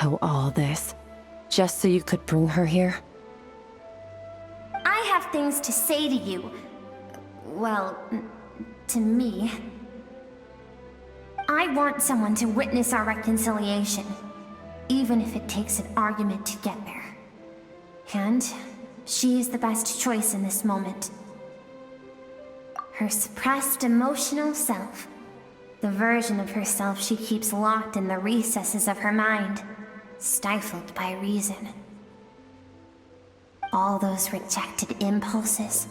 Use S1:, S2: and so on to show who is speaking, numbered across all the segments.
S1: So all this, just so you could bring her here?
S2: I have things to say to you. Well, to me. I want someone to witness our reconciliation, even if it takes an argument to get there. And she is the best choice in this moment. Her suppressed emotional self, the version of herself she keeps locked in the recesses of her mind, stifled by reason. All those rejected impulses,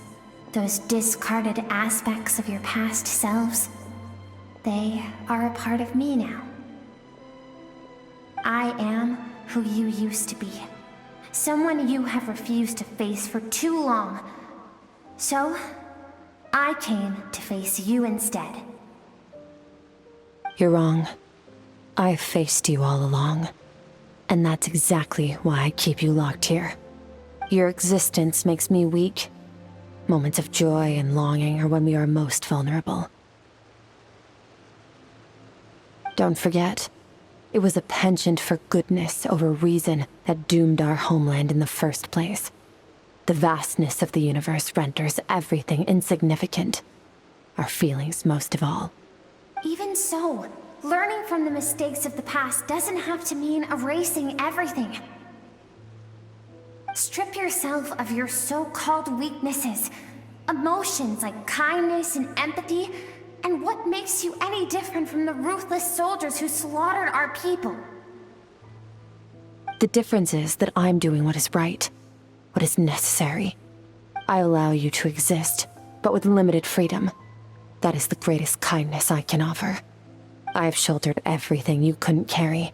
S2: those discarded aspects of your past selves, they are a part of me now. I am who you used to be. Someone you have refused to face for too long. So, I came to face you instead.
S1: You're wrong. I've faced you all along. And that's exactly why I keep you locked here. Your existence makes me weak. Moments of joy and longing are when we are most vulnerable. Don't forget, it was a penchant for goodness over reason that doomed our homeland in the first place. The vastness of the universe renders everything insignificant. Our feelings most of all.
S2: Even so, learning from the mistakes of the past doesn't have to mean erasing everything. Strip yourself of your so-called weaknesses, emotions like kindness and empathy, and what makes you any different from the ruthless soldiers who slaughtered our people?
S1: The difference is that I'm doing what is right, what is necessary. I allow you to exist, but with limited freedom. That is the greatest kindness I can offer. I have shouldered everything you couldn't carry.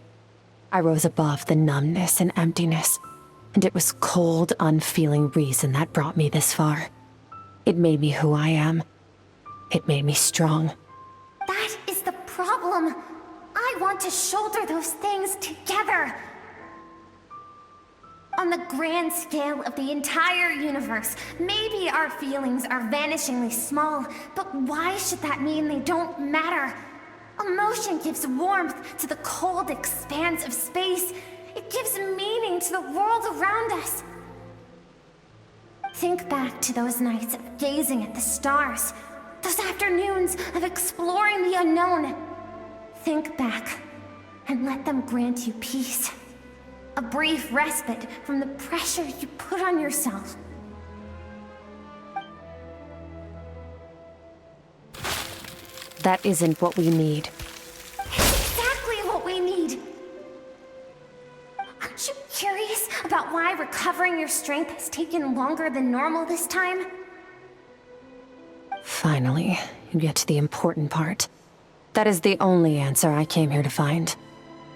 S1: I rose above the numbness and emptiness, and it was cold, unfeeling reason that brought me this far. It made me who I am. It made me strong.
S2: That is the problem. I want to shoulder those things together. On the grand scale of the entire universe, maybe our feelings are vanishingly small, but why should that mean they don't matter? Emotion gives warmth to the cold expanse of space. It gives meaning to the world around us. Think back to those nights of gazing at the stars, those afternoons of exploring the unknown. Think back and let them grant you peace. A brief respite from the pressure you put on yourself.
S1: That isn't what we need.
S2: It's exactly what we need. Aren't you curious about why recovering your strength has taken longer than normal this time?
S1: Finally, you get to the important part. That is the only answer I came here to find.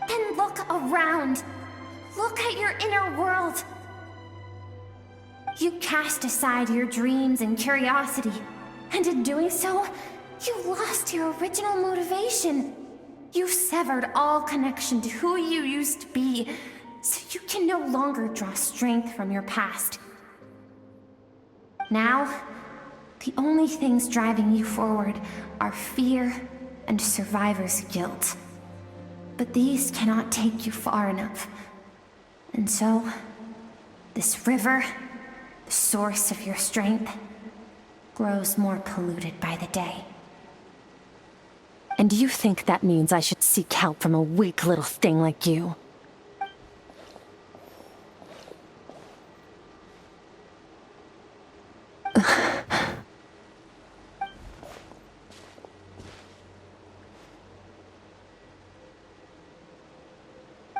S2: Then look around. Look at your inner world. You cast aside your dreams and curiosity, and in doing so, you lost your original motivation. You severed all connection to who you used to be, so you can no longer draw strength from your past. Now, the only things driving you forward are fear and survivor's guilt. But these cannot take you far enough. And so, this river, the source of your strength, grows more polluted by the day.
S1: And do you think that means I should seek help from a weak little thing like you?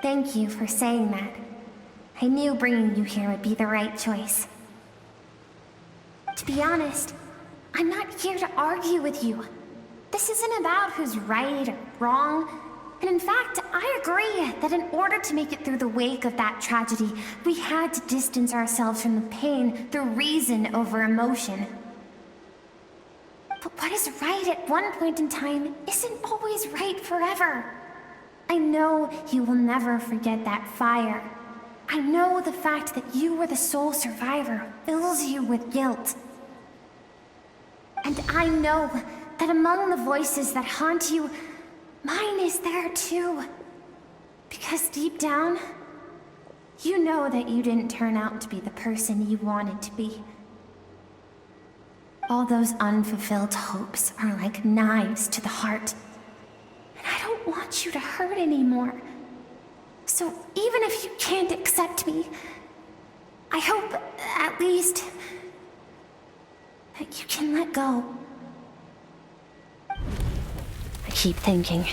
S2: Thank you for saying that. I knew bringing you here would be the right choice. To be honest, I'm not here to argue with you. This isn't about who's right or wrong. And in fact, I agree that in order to make it through the wake of that tragedy, we had to distance ourselves from the pain through reason over emotion. But what is right at one point in time isn't always right forever. I know you will never forget that fire. I know the fact that you were the sole survivor fills you with guilt. And I know that among the voices that haunt you, mine is there too. Because deep down, you know that you didn't turn out to be the person you wanted to be. All those unfulfilled hopes are like knives to the heart. And I don't want you to hurt anymore. So even if you can't accept me, I hope, at least, that you can let go.
S1: I keep thinking,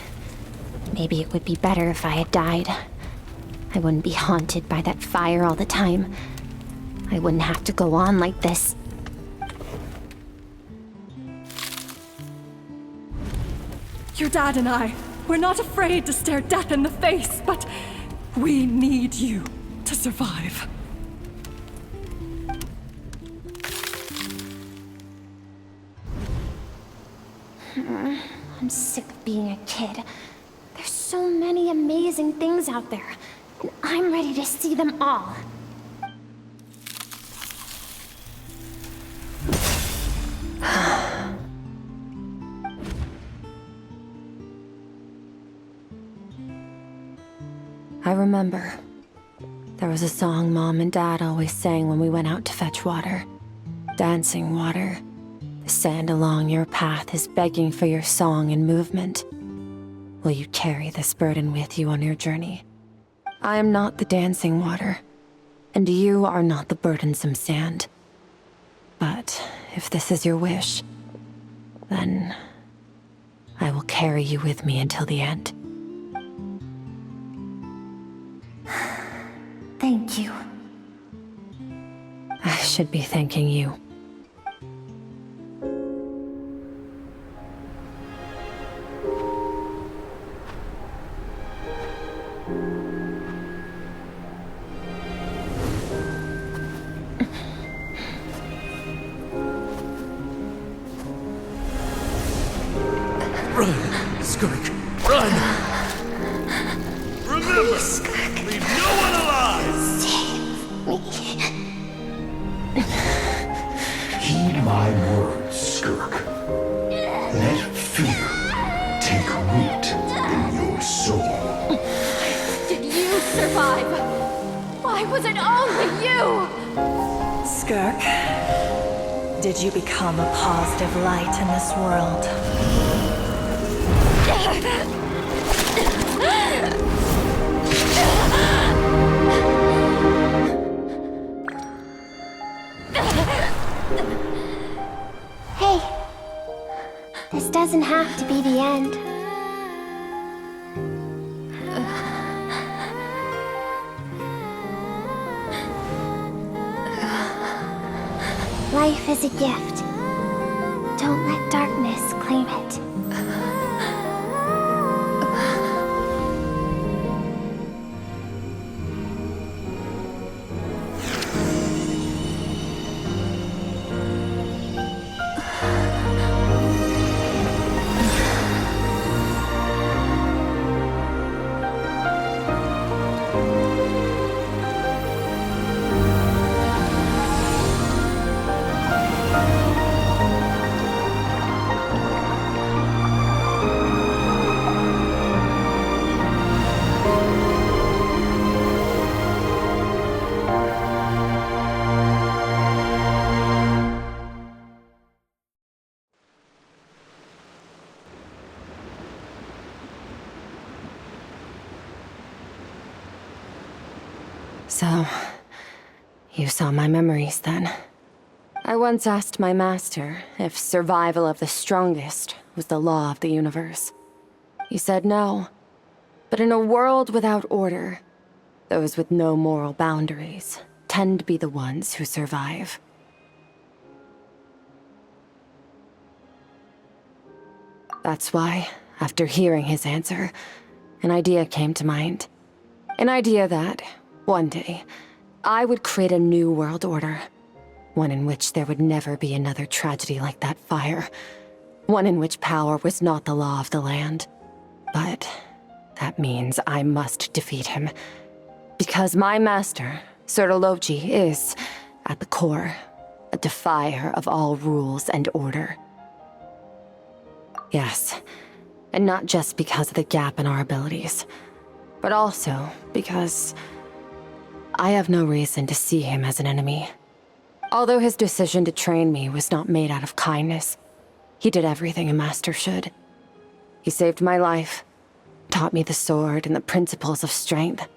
S1: maybe it would be better if I had died. I wouldn't be haunted by that fire all the time. I wouldn't have to go on like this.
S3: Your dad and I, we're not afraid to stare death in the face, but we need you to survive.
S2: I'm sick of being a kid. There's so many amazing things out there, and I'm ready to see them all.
S1: I remember. There was a song Mom and Dad always sang when we went out to fetch water. Dancing water. The sand along your path is begging for your song and movement. Will you carry this burden with you on your journey? I am not the dancing water, and you are not the burdensome sand. But if this is your wish, then I will carry you with me until the end.
S2: Thank you.
S1: I should be thanking you.
S4: Run, Skirk, run! Remember, leave no one alive!
S5: Heed my words, Skirk. Let fear take root in your soul.
S3: Did you survive? Why was it only you?
S6: Skirk, did you become a positive light in this world?
S2: Hey, this doesn't have to be the end. Life is a gift. Don't let darkness claim it.
S1: So, you saw my memories then. I once asked my master if survival of the strongest was the law of the universe. He said no. But in a world without order, those with no moral boundaries tend to be the ones who survive. That's why, after hearing his answer, an idea came to mind. An idea that, one day, I would create a new world order. One in which there would never be another tragedy like that fire. One in which power was not the law of the land. But that means I must defeat him. Because my master, Sir Logi, is, at the core, a defier of all rules and order. Yes, and not just because of the gap in our abilities. but also because I have no reason to see him as an enemy. Although his decision to train me was not made out of kindness, he did everything a master should. He saved my life, taught me the sword and the principles of strength.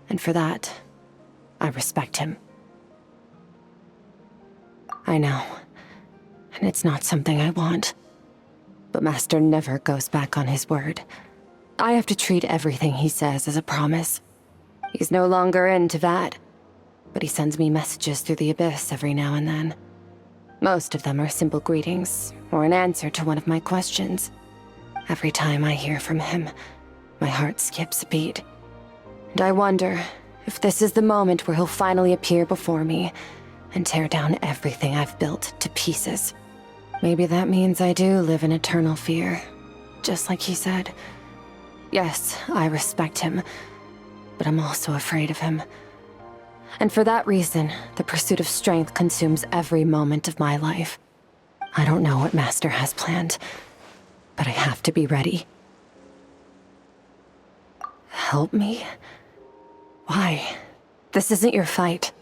S1: And for that, I respect him. I know, and it's not something I want. But Master never goes back on his word. I have to treat everything he says as a promise. He's no longer into that, but he sends me messages through the abyss every now and then. Most of them are simple greetings, or an answer to one of my questions. Every time I hear from him, my heart skips a beat. And I wonder if this is the moment where he'll finally appear before me and tear down everything I've built to pieces. Maybe that means I do live in eternal fear, just like he said. Yes, I respect him, but I'm also afraid of him. And for that reason, the pursuit of strength consumes every moment of my life. I don't know what Master has planned, but I have to be ready. Help me? Why? This isn't your fight.